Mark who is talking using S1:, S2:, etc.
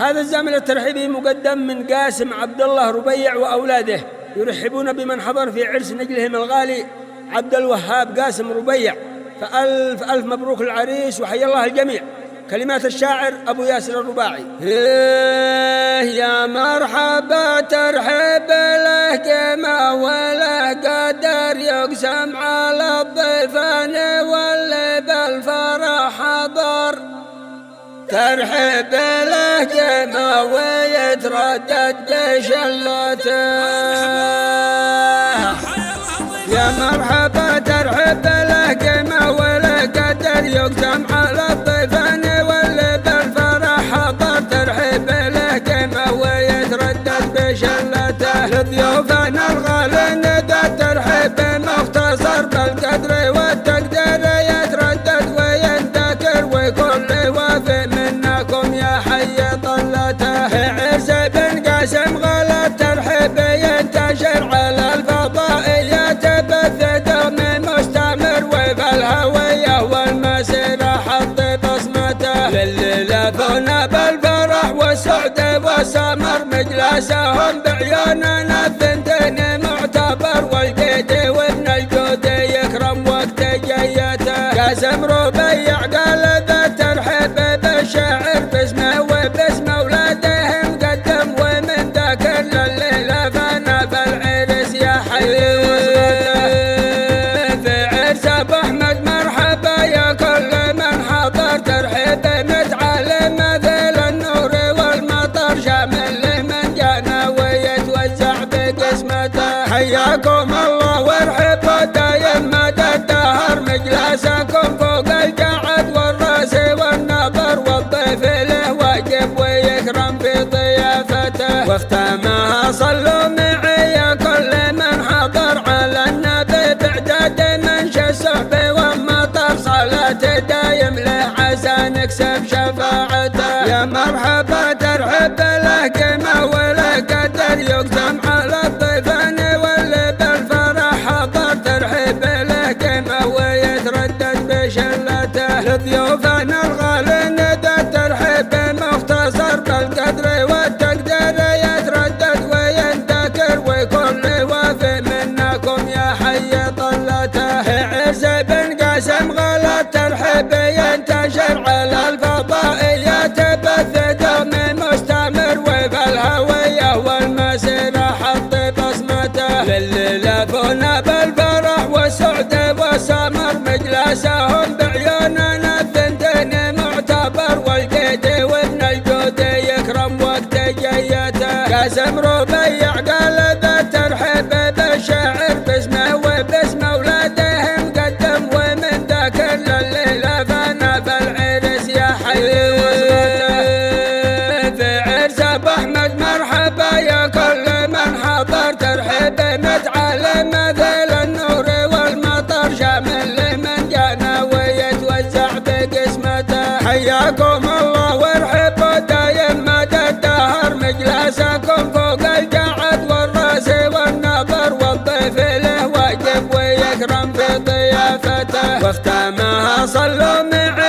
S1: هذا الزمن الترحيبي مقدم من قاسم عبد الله ربيع وأولاده، يرحبون بمن حضر في عرس نجلهم الغالي عبد الوهاب قاسم ربيع، فألف ألف مبروك العريس وحيا الله الجميع. كلمات الشاعر أبو ياسر الرباعي.
S2: يا مرحبا ترحب له قيمة وله قدر، يقسم على الضيفان واللي بالفرح حضر. ترحب له قيمة ويتردد بشلته، يا مرحبا ترحب له قيمة وله قدر، يقسم على الضيفان واللي بالفرح حضر. ترحب له قيمة ويتردد بشلته، لضيوفنا الغالي ندى ترحب مختصر بالقدر والتقدير، يتردد وينذكر وكل وافي منكم يا حي طلته. عز بن قاسم غلط ترحب ينتشر على الفضائيات، بث دومي مستمر وفي الهوية والمسيرة حط بصمته. للي لافونا بالفرح والسعد والسمر، مجلسهم بعيوننا الثنتين معتبر، والقيد وابن الجود يكرم وقت جيته. قاسم ربيع قال ذا ترحب بالشاعر باسمه وباسم اولادهم قدم، ومن ذاك الليله فانا بالعرس يا حي. في عرس ابو احمد مرحبا يا كل من حضر، ترحب متعلم مثل النور والمطر، شامل لمن جانا ويتوزع بقسمته. حياكم الله وارحبوا دايم مدى الدهر، مجلسكم فوق القعد والراس والنظر، والضيف له واجب ويكرم في ضيافته. واختامها صلوا معي يا كل من حضر، على النبي بعدد منشى السحب والمطر، صلاة دايم له عسى نكسب شفاعته. يا مرحبا ترحب له قيمة وله قدر، يقسم على الضيفان واللي بالفرح حضر. ترحب له قيمة ويتردد بشلته، لضيوفنا الغالي ندى ترحب مختصر بالقدر والتقدير، يتردد وينذكر وكل وافي منكم يا حي طلته. عز بن قاسم غلط ترحب ينتشر على الفضائيات، بث دومي مستمر وفي الهوية والمسيرة حط بصمته. للي لافونا بالفرح والسعد والسمر، مجلسهم بعيوننا الثنتين معتبر، والقيد وابن الجود يكرم وقت جيته. قاسم ربيع قال ذا ترحب بالشاعر باسمه وباسم اولادهم قدم، ومن ذاك الليله فانا بالعرس يا حي. في عرس ابو احمد مرحبا يا كل من حضر، ترحب متعلم مثل النور والمطر، شامل لمن جانا ويتوزع بقسمته. حياكم الله وارحبوا دايم مدى الدهر، مجلسكم فوق القعد والراس والنظر، والضيف له واجب ويكرم في ضيافته. واختامها صلوا معي